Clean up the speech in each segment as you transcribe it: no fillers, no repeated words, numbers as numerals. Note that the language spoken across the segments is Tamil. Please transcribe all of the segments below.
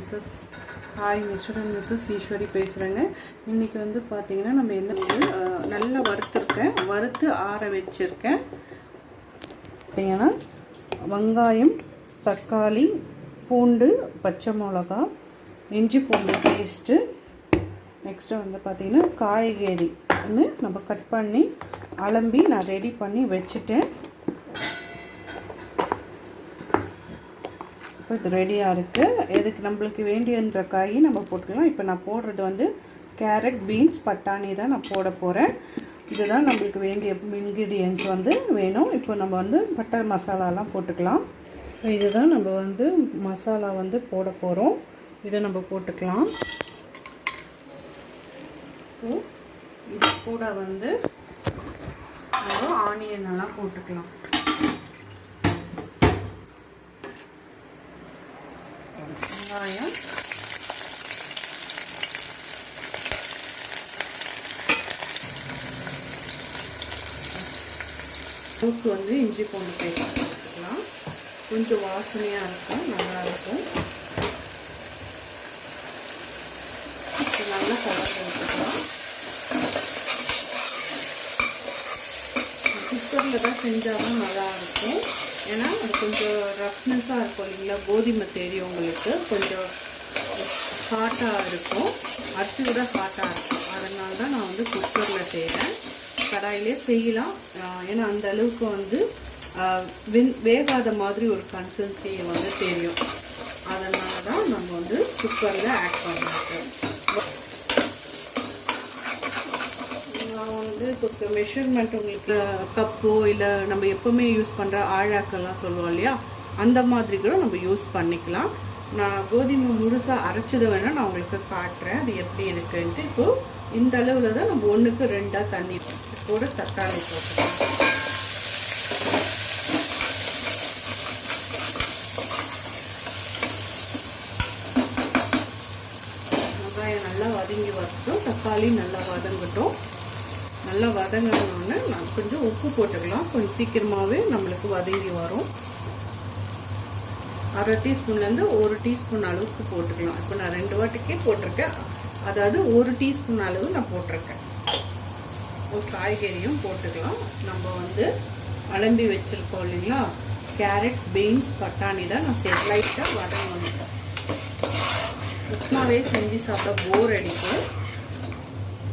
Mrs Mr and Mrs Eswari பேசுகிறேங்க. இன்றைக்கி வந்து பார்த்திங்கன்னா நம்ம என்ன நல்லா வறுத்து ஆற வச்சுருக்கேன். பார்த்திங்கன்னா வெங்காயம், தக்காளி, பூண்டு, பச்சை மிளகா, இஞ்சி பூண்டு பேஸ்ட்டு, நெக்ஸ்ட்டு வந்து பார்த்திங்கன்னா காய்கறி நம்ம கட் பண்ணி அலம்பி நான் ரெடி பண்ணி வச்சுட்டேன். இப்போ இது ரெடியாக இருக்குது. எதுக்கு நம்மளுக்கு வேண்டியன்ற காய் நம்ம போட்டுக்கலாம். இப்போ நான் போடுறது வந்து கேரட், பீன்ஸ், பட்டாணி தான் நான் போட போகிறேன். இதுதான் நம்மளுக்கு வேண்டிய இன்க்ரீடியன்ட்ஸ் வந்து வேணும். இப்போ நம்ம வந்து பட்டர் மசாலாலாம் போட்டுக்கலாம். இதுதான் நம்ம வந்து மசாலா வந்து போட போகிறோம். இதை நம்ம போட்டுக்கலாம். இது கூட வந்து நம்ம ஆனியன் எல்லாம் போட்டுக்கலாம். வெங்காயம், உப்பு வந்து இஞ்சி பூண்டு பேஸ்ட் போட்டுக்கலாம். கொஞ்சம் வாசனையாக இருக்கும், நல்லாயிருக்கும். நல்லா கலந்து விட்டுக்கலாம். குக்கரில் தான் செஞ்சாலும் நல்லாயிருக்கும். ஏன்னா அது கொஞ்சம் ரஃப்னஸாக இருக்கும் இல்லைங்களா. கோதுமை தெரியும் உங்களுக்கு, கொஞ்சம் ஹாட்டாக இருக்கும், அரிசி விட ஹாட்டாக இருக்கும். அதனால தான் நான் வந்து குக்கரில் செய்கிறேன். கடாயிலே செய்யலாம். ஏன்னா அந்த அளவுக்கு வந்து வேகாத மாதிரி ஒரு கன்சிஸ்டன்சியை வந்து தெரியும். அதனால தான் நம்ம வந்து குக்கரில் ஆட் பண்ணிட்டோம். நான் வந்து இப்போ மெஷர்மெண்ட் உங்களுக்கு கப்போ இல்லை நம்ம எப்போவுமே யூஸ் பண்ணுற ஆழாக்கெல்லாம் சொல்லுவோம் இல்லையா, அந்த மாதிரி கூட நம்ம யூஸ் பண்ணிக்கலாம். நான் கோதுமை முழுசாக அரைச்சதை வேணால் நான் உங்களுக்கு காட்டுறேன் அது எப்படி இருக்குன்ட்டு. இப்போது இந்த அளவில் தான் நம்ம 1க்கு 2 தண்ணி கூட தக்காளி போட்டுக்கலாம். வெங்காயம் நல்லா வதங்கி வரட்டும், தக்காளி நல்லா வதங்கட்டும். நல்லா வதங்கினோடனே நான் கொஞ்சம் உப்பு போட்டுக்கலாம். கொஞ்சம் சீக்கிரமாகவே நம்மளுக்கு வதங்கி வரும். 1/2 டீஸ்பூன்லேருந்து 1 டீஸ்பூன் அளவுக்கு போட்டுக்கலாம். இப்போ நான் 2 வாட்டிக்கே போட்டிருக்கேன். அதாவது 1 டீஸ்பூன் அளவு நான் போட்டிருக்கேன். ஒரு காய்கறியும் போட்டுக்கலாம். நம்ம வந்து அலம்பி வச்சுருக்கோம் இல்லைங்களா, கேரட், பீன்ஸ், பட்டாணி தான் நான் லைட்டாக வதங்கணும். உப்புமாவே செஞ்சு சாப்பிட போர் அடிக்கும்.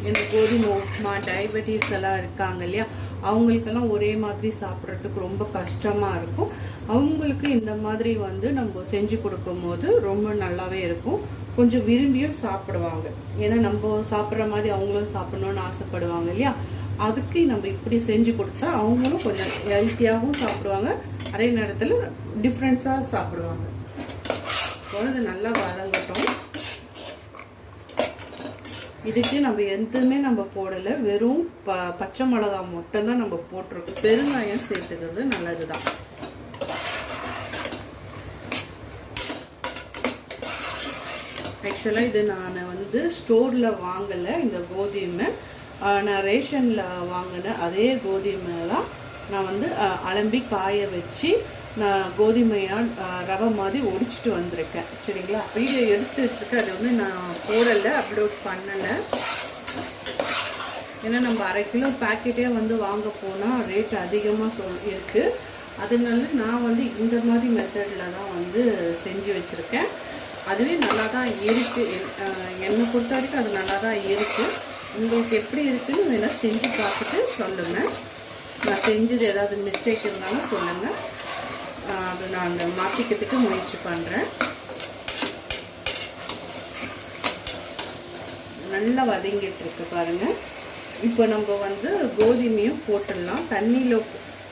இந்த கோதுமை உப்புமா, டயபெட்டிஸ் எல்லாம் இருக்காங்க இல்லையா, அவங்களுக்கெல்லாம் ஒரே மாதிரி சாப்பிட்றதுக்கு ரொம்ப கஷ்டமாக இருக்கும். அவங்களுக்கு இந்த மாதிரி வந்து நம்ம செஞ்சு கொடுக்கும் போது ரொம்ப நல்லாவே இருக்கும். கொஞ்சம் விரும்பியும் சாப்பிடுவாங்க. ஏன்னா நம்ம சாப்பிட்ற மாதிரி அவங்களும் சாப்பிடணும்னு ஆசைப்படுவாங்க இல்லையா. அதுக்கு நம்ம இப்படி செஞ்சு கொடுத்தா அவங்களும் கொஞ்சம் ஹெல்த்தியாகவும் சாப்பிடுவாங்க, அதே நேரத்தில் டிஃப்ரெண்ட்ஸாக சாப்பிடுவாங்க. குழந்தை நல்லா வதங்கட்டும். இதுக்கு நம்ம எதுவுமே நம்ம போடலை, வெறும் பச்சை மிளகா மட்டும்தான் நம்ம போட்டிருக்கோம். பெருங்காயம் சேர்த்துக்கிறது நல்லது தான். ஆக்சுவலாக இது நான் வந்து ஸ்டோரில் வாங்கலை. இந்த கோதுமை நான் ரேஷனில் வாங்கின அதே கோதுமைலாம் நான் வந்து அலம்பி காய வச்சு நான் கோதுமையாக ரவை மாதிரி ஒடிச்சிட்டு வந்திருக்கேன். சரிங்களா, வீடியோ எடுத்து வச்சுருக்கேன். அது வந்து நான் போடலை, அப்லோட் பண்ணலை. ஏன்னா நம்ம 1/2 கிலோ பேக்கெட்டே வந்து வாங்க போனால் ரேட் அதிகமாக இருக்குது. அதனால நான் வந்து இந்த மாதிரி மெத்தடில் தான் வந்து செஞ்சு வச்சுருக்கேன். அதுவே நல்லா தான் இருக்குது. என்னை பொறுத்த வரைக்கும் அது நல்லா தான் இருக்குது. உங்களுக்கு எப்படி இருக்குன்னு வேணால் செஞ்சு பார்த்துட்டு சொல்லுங்கள். நான் செஞ்சது ஏதாவது மிஸ்டேக் இருந்தாலும் சொல்லுங்கள். அது நான் மாற்றிக்கிறதுக்கு முயற்சி பண்ணுறேன். நல்லா வதங்கிட்டு இருக்கு பாருங்கள். இப்போ நம்ம வந்து கோதுமையும் போட்டுடலாம். தண்ணியில்,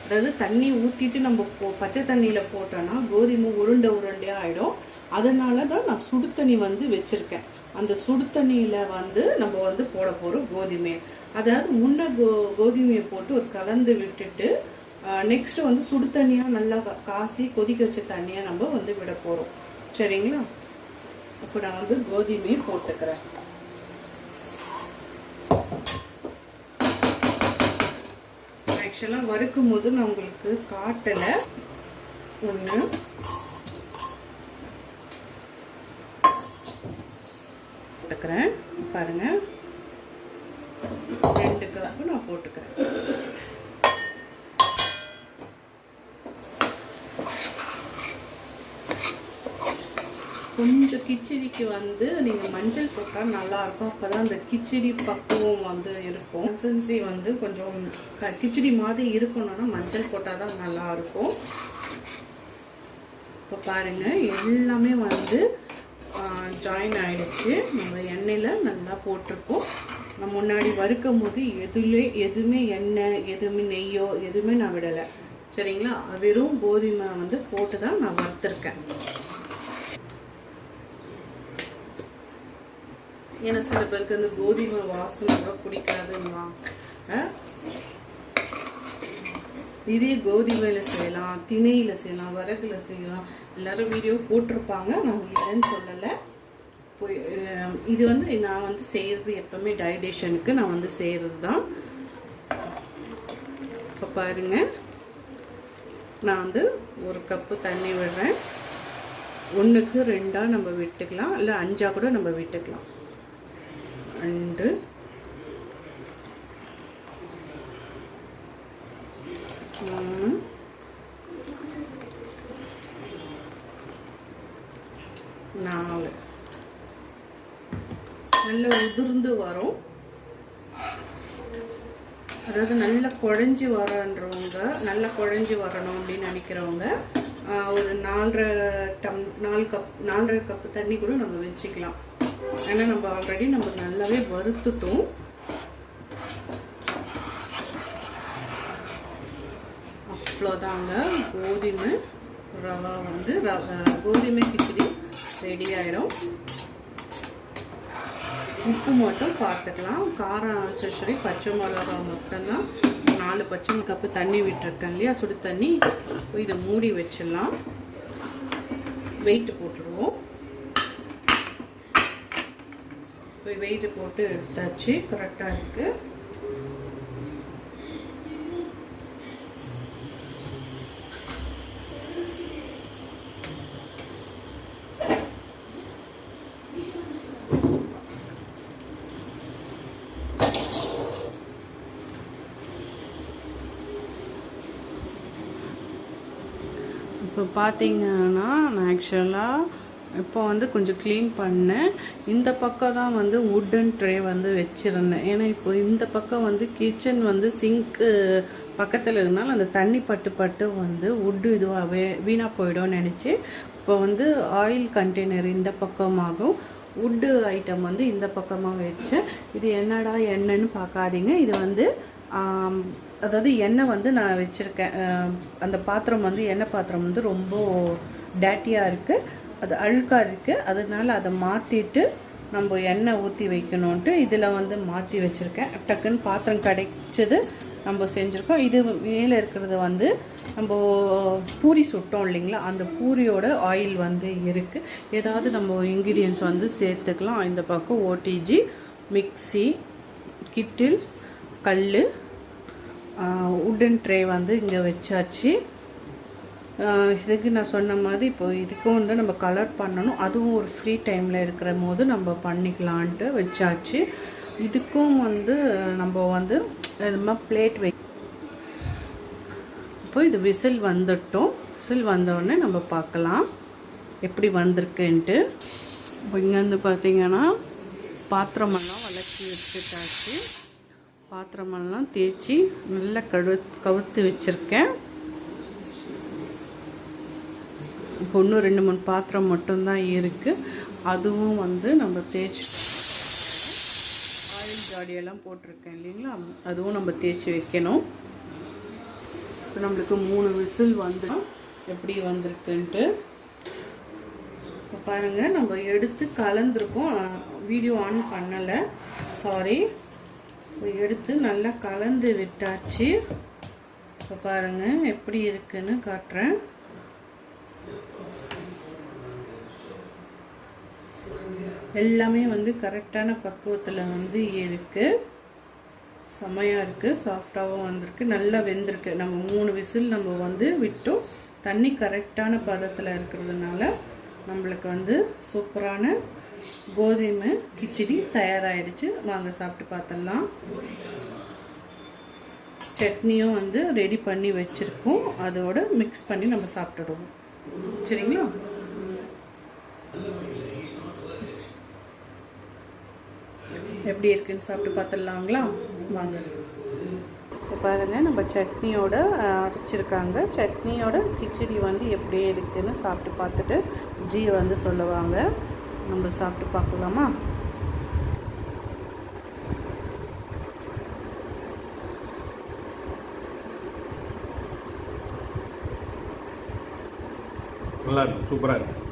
அதாவது தண்ணி ஊற்றிட்டு நம்ம பச்சை தண்ணியில் போட்டோன்னா கோதுமை உருண்டையாக ஆகிடும். அதனால தான் நான் சுடு தண்ணி வந்து வச்சுருக்கேன். அந்த சுடு தண்ணியில் வந்து நம்ம வந்து போட போகிறோம் கோதுமையை. அதாவது முன்ன கோதுமையை போட்டு ஒரு கலந்து விட்டுட்டு நெக்ஸ்ட்டு வந்து சுடு தண்ணியாக நல்லா காசி கொதிக்க வச்ச தண்ணியாக நம்ம வந்து விட போகிறோம். சரிங்களா, இப்போ நான் வந்து கோதுமையை போட்டுக்கிறேன். ஆக்சுவலாக வறுக்கும் போது நான் உங்களுக்கு காட்டலை. ஒன்று போட்டுக்கிறேன். பாருங்கள், 2 கப்பு நான் போட்டுக்கிறேன். கொஞ்சம் கிச்சடிக்கு வந்து நீங்கள் மஞ்சள் போட்டால் நல்லாயிருக்கும். அப்போ தான் அந்த கிச்சடி பக்குவம் வந்து இருக்கும். கன்சிஸ்டன்சி வந்து கொஞ்சம் கிச்சடி மாதிரி இருக்கணும்னா மஞ்சள் போட்டால் தான் நல்லாயிருக்கும். இப்போ பாருங்கள், எல்லாமே வந்து ஜாயின் ஆகிடுச்சு. நம்ம எண்ணெயில் நல்லா போட்டிருக்கோம். நான் முன்னாடி வறுக்கும் போது எதுவுமே எண்ணெய், எதுவுமே நெய்யோ எதுவுமே நான் விடலை. சரிங்களா? வெறும் கோதுமை வந்து போட்டு தான் நான் வறுத்துருக்கேன். ஏன்னா சில பேருக்கு அந்த கோதுமை வாசனை கூட பிடிக்காதுங்களா. இதே கோதுமையில் செய்யலாம், திணையில் செய்யலாம், வரகுல செய்யலாம். எல்லாரும் வீடியோ போட்டிருப்பாங்க, நான் இல்லைன்னு சொல்லலை. இது வந்து நான் வந்து செய்கிறது எப்பவுமே டைஜஷனுக்கு நான் வந்து செய்கிறது தான். இப்போ பாருங்கள், நான் வந்து 1 கப்பு தண்ணி விடுறேன். 1க்கு 2 நம்ம விட்டுக்கலாம், இல்லை 5 கூட நம்ம விட்டுக்கலாம். 2 3 4 நல்ல உதிர்ந்து வரும். அதாவது நல்லா குழஞ்சி வரன்றவங்க, நல்லா குழஞ்சி வரணும் அப்படின்னு நினைக்கிறவங்க ஒரு 4 கப்பு தண்ணி கூட நம்ம வச்சுக்கலாம். ஏன்னா நம்ம ஆல்ரெடி நம்ம நல்லாவே வறுத்துட்டோம். அவ்வளோதாங்க, கோதுமை ரவா வந்து கோதுமை கிச்சடி ரெடி ஆயிடும். உப்பு மட்டும் பார்த்துக்கலாம். காரம் சரி, பச்சை மிளகா மட்டும்தான். 4 பச்சை கப்பு தண்ணி விட்டுருக்கேன் இல்லையா, சுடு தண்ணி. இதை மூடி வச்சிடலாம். வெயிட்டு போட்டுருவோம். வெயிட்டு போட்டு எடுத்தாச்சு, கரெக்டாக இருக்குது. இப்போ பார்த்தீங்கன்னா நான் ஆக்சுவலாக இப்போ வந்து கொஞ்சம் க்ளீன் பண்ணேன். இந்த பக்கம் தான் வந்து வுட்டன் ட்ரே வந்து வச்சுருந்தேன். ஏன்னா இப்போ இந்த பக்கம் வந்து கிச்சன் வந்து சிங்க்கு பக்கத்தில் இருந்தாலும் அந்த தண்ணி பட்டு வந்து வுட்டு இதுவாகவே வீணாக போயிடும்னு நினச்சி இப்போ வந்து ஆயில் கண்டெய்னர் இந்த பக்கமாகவும் வுட்டு ஐட்டம் வந்து இந்த பக்கமாக வச்சேன். இது என்னடா எண்ணெய்ன்னு பார்க்காதீங்க. இது வந்து அதாவது எண்ணெய் வந்து நான் வச்சுருக்கேன். அந்த பாத்திரம் வந்து எண்ணெய் பாத்திரம் வந்து ரொம்ப டேட்டியாக இருக்குது, அது அழுக்காக இருக்குது. அதனால் அதை மாற்றிட்டு நம்ம எண்ணெய் ஊற்றி வைக்கணுன்ட்டு இதில் வந்து மாற்றி வச்சுருக்கேன். டக்குன்னு பாத்திரம் கிடைச்சது நம்ம செஞ்சுருக்கோம். இது மேலே இருக்கிறது வந்து நம்ம பூரி சுட்டோம் இல்லைங்களா, அந்த பூரியோட ஆயில் வந்து இருக்குது. ஏதாவது நம்ம இன்க்ரீடியன்ஸ் வந்து சேர்த்துக்கலாம். இந்த பக்கம் ஓடிஜி, மிக்சி, கிட்டில், கல், வுட்டன் ட்ரே வந்து இங்கே வச்சாச்சு. இதுக்கு நான் சொன்ன மாதிரி இப்போ இதுக்கும் வந்து நம்ம கலர் பண்ணணும். அதுவும் ஒரு ஃப்ரீ டைமில் இருக்கிற போது நம்ம பண்ணிக்கலான்ட்டு வச்சாச்சு. இதுக்கும் வந்து நம்ம வந்து இது மாதிரி பிளேட் இப்போ இது விசில் வந்துட்டோம். விசில் வந்தோடனே நம்ம பார்க்கலாம் எப்படி வந்திருக்குன்ட்டு. இப்போ இங்கேருந்து பார்த்திங்கன்னா பாத்திரமெல்லாம் விளக்கி வச்சுட்டாச்சு. பாத்திரமெல்லாம் தேய்ச்சி நல்லா கவுத்து வச்சுருக்கேன். இப்போ இன்னும் 2-3 பாத்திரம் மட்டும்தான் இருக்குது. அதுவும் வந்து நம்ம தேய்ச்சி ஆயில் ஜாடியெல்லாம் போட்டிருக்கேன் இல்லைங்களா, அதுவும் நம்ம தேய்ச்சி வைக்கணும். இப்போ நம்மளுக்கு 3 விசில் வந்து எப்படி வந்திருக்குன்ட்டு இப்போ பாருங்கள். நம்ம எடுத்து கலந்துருக்கோம், வீடியோ ஆன் பண்ணலை, சாரி. எடுத்து நல்லா கலந்து விட்டாச்சு. இப்போ பாருங்கள் எப்படி இருக்குன்னு காட்டுறேன். எல்லாமே வந்து கரெக்டான பக்குவத்தில் வந்து இருக்குது. செமையாக இருக்குது, சாஃப்டாகவும் வந்திருக்கு, நல்லா வெந்திருக்கு. நம்ம 3 விசில் நம்ம வந்து விட்டோம். தண்ணி கரெக்டான பதத்தில் இருக்கிறதுனால நம்மளுக்கு வந்து சூப்பரான கோதுமை கிச்சடி தயாராகிடுச்சு. வாங்க சாப்பிட்டு பார்த்துடலாம். சட்னியும் வந்து ரெடி பண்ணி வச்சுருக்கோம், அதோட மிக்ஸ் பண்ணி நம்ம சாப்பிட்டுடுவோம். சரிங்களா? எப்படி இருக்குன்னு சாப்பிட்டு பார்த்துடலாங்களா? வாங்க. இப்போ பாருங்கள், நம்ம சட்னியோட அரைச்சிருக்காங்க. சட்னியோட கிச்சடி வந்து எப்படி இருக்குன்னு சாப்பிட்டு பார்த்துட்டு ஜி வந்து சொல்லுவாங்க. நம்ம சாப்பிட்டு பார்க்கலாமா? நல்லா இருக்கு, சூப்பராக இருக்கு.